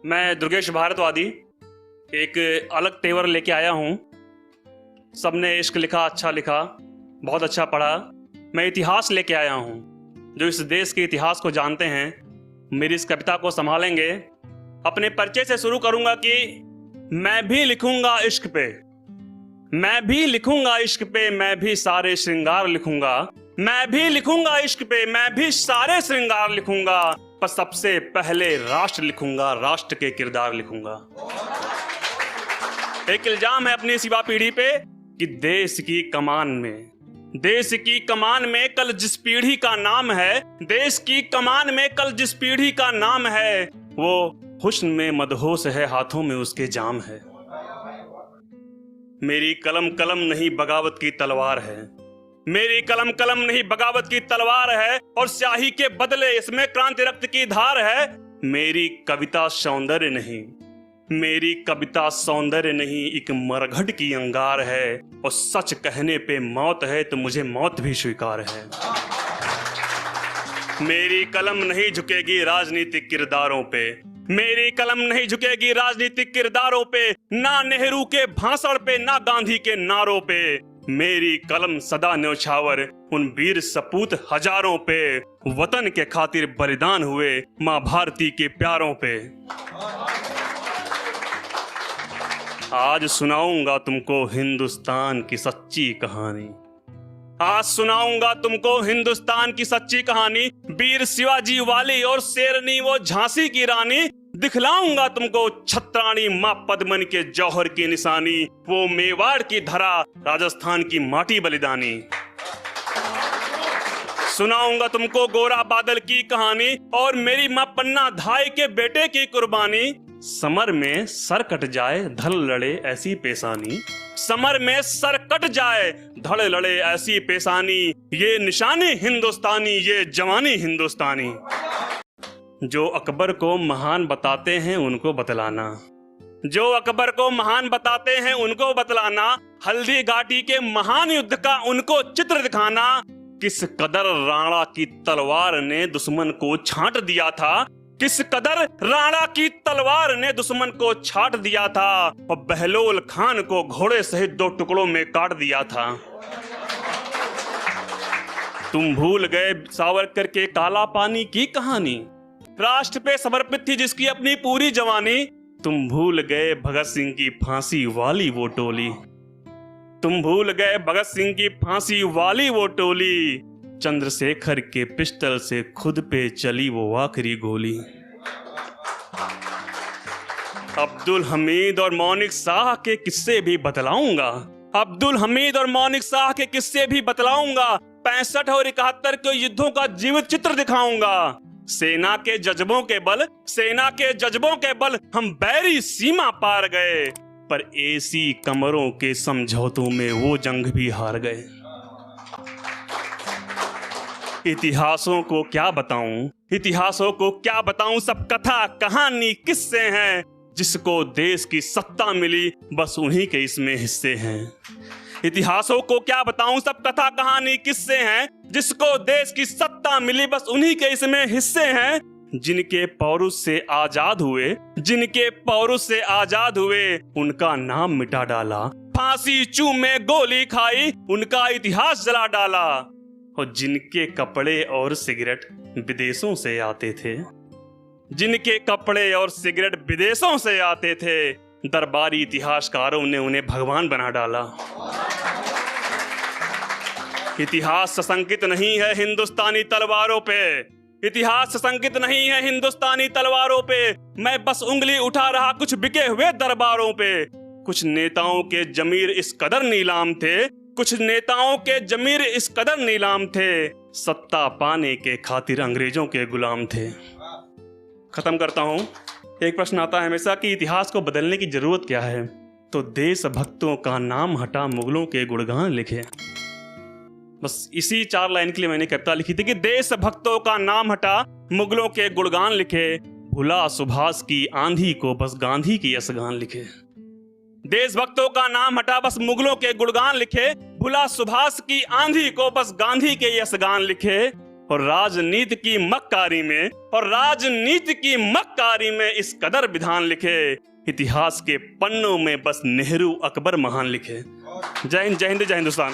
मैं दुर्गेश भारतवादी एक अलग तेवर लेके आया हूँ। सबने इश्क लिखा, अच्छा लिखा, बहुत अच्छा पढ़ा। मैं इतिहास लेके आया हूँ। जो इस देश के इतिहास को जानते हैं मेरी इस कविता को संभालेंगे। अपने परिचय से शुरू करूँगा कि मैं भी लिखूँगा इश्क पे, मैं भी लिखूँगा इश्क पे, मैं भी सारे श्रृंगार लिखूँगा, मैं भी लिखूँगा इश्क पे, मैं भी सारे श्रृंगार लिखूँगा, पर सबसे पहले राष्ट्र लिखूँगा, राष्ट्र के किरदार लिखूँगा। एक इल्जाम है अपनी इस युवा पीढ़ी पे कि देश की कमान में कल जिस पीढ़ी का नाम है, देश की कमान में कल जिस पीढ़ी का नाम है, वो हुस्न में मदहोश है, हाथों में उसके जाम है। मेरी कलम कलम नहीं बगावत की तलवार है, मेरी कलम कलम नहीं बगावत की तलवार है, और स्याही के बदले इसमें क्रांति रक्त की धार है। मेरी कविता सौंदर्य नहीं, मेरी कविता सौंदर्य नहीं, एक मरघट की अंगार है, और सच कहने पे मौत है तो मुझे मौत भी स्वीकार है। मेरी कलम नहीं झुकेगी राजनीतिक किरदारों पे, मेरी कलम नहीं झुकेगी राजनीतिक किरदारों पे, ना नेहरू के भाषण पे, ना गांधी के नारों पे। मेरी कलम सदा न्यौछावर उन वीर सपूत हजारों पे, वतन के खातिर बलिदान हुए मां भारती के प्यारों पे। आज सुनाऊंगा तुमको हिंदुस्तान की सच्ची कहानी, आज सुनाऊंगा तुमको हिंदुस्तान की सच्ची कहानी। वीर शिवाजी वाली और शेरनी वो झांसी की रानी, दिखलाऊंगा तुमको छत्राणी मां पद्मन के जौहर की निशानी, वो मेवाड़ की धरा राजस्थान की माटी बलिदानी। सुनाऊंगा तुमको गोरा बादल की कहानी और मेरी मां पन्ना धाई के बेटे की कुर्बानी। समर में सर कट जाए धड़ लड़े ऐसी पेशानी, समर में सर कट जाए धड़ लड़े ऐसी पेशानी, ये निशानी हिंदुस्तानी, ये जवानी हिंदुस्तानी। जो अकबर को महान बताते हैं उनको बतलाना, जो अकबर को महान बताते हैं उनको बतलाना, हल्दी घाटी के महान युद्ध का उनको चित्र दिखाना। किस कदर राणा की तलवार ने दुश्मन को छांट दिया था, किस कदर राणा की तलवार ने दुश्मन को छाट दिया था, और बहलोल खान को घोड़े सहित 2 टुकड़ों में काट दिया था। तुम भूल गए सावरकर के काला पानी की कहानी, राष्ट्र पे समर्पित थी जिसकी अपनी पूरी जवानी। तुम भूल गए भगत सिंह की फांसी वाली वो टोली, तुम भूल गए भगत सिंह की फांसी वाली वो टोली, चंद्रशेखर के पिस्टल से खुद पे चली वो आखिरी गोली। अब्दुल हमीद और मौनिक शाह के किस्से भी बतलाऊंगा, अब्दुल हमीद और मौनिक शाह के किस्से भी बतलाऊंगा, 65 और 71 के युद्धों का जीवित चित्र दिखाऊंगा। सेना के जज्बों के बल, सेना के जज्बों के बल हम बैरी सीमा पार गए, पर एसी कमरों के समझौतों में वो जंग भी हार गए। इतिहासों को क्या बताऊं, इतिहासों को क्या बताऊं, सब कथा कहानी किस्से हैं, जिसको देश की सत्ता मिली बस उन्हीं के इसमें हिस्से हैं। इतिहासों को क्या बताऊं, सब कथा कहानी किस्से हैं, जिसको देश की सत्ता मिली बस उन्हीं के इसमें हिस्से हैं। जिनके पौरुष से आजाद हुए, जिनके पौरुष से आजाद हुए, उनका नाम मिटा डाला, फांसी चूमे गोली खाई, उनका इतिहास जला डाला। और जिनके कपड़े और सिगरेट विदेशों से आते थे, जिनके कपड़े और सिगरेट विदेशों से आते थे, दरबारी इतिहासकारों ने उन्हें भगवान बना डाला। इतिहास सशंकित नहीं है हिंदुस्तानी तलवारों पे, इतिहास सशंकित नहीं है हिंदुस्तानी तलवारों पे। मैं बस उंगली उठा रहा कुछ बिके हुए दरबारों पे। कुछ नेताओं के जमीर इस कदर नीलाम थे, कुछ नेताओं के जमीर इस कदर नीलाम थे, सत्ता पाने के खातिर अंग्रेजों के गुलाम थे। खत्म करता हूं। एक प्रश्न आता है हमेशा कि इतिहास को बदलने की जरूरत क्या है, तो देशभक्तों का नाम हटा मुगलों के गुणगान लिखे। बस इसी 4 लाइन के लिए मैंने कविता लिखी थी कि देशभक्तों का नाम हटा मुगलों के गुणगान लिखे, भुला सुभाष की आंधी को बस गांधी की यशगान लिखे। देशभक्तों का नाम हटा बस मुगलों के गुणगान लिखे, भुला सुभाष की आंधी को बस गांधी के यशगान लिखे। और राजनीति की मक्कारी में इस कदर विधान लिखे, इतिहास के पन्नों में बस नेहरू अकबर महान लिखे। जय हिंद, जय हिंद, जय हिंदुस्तान।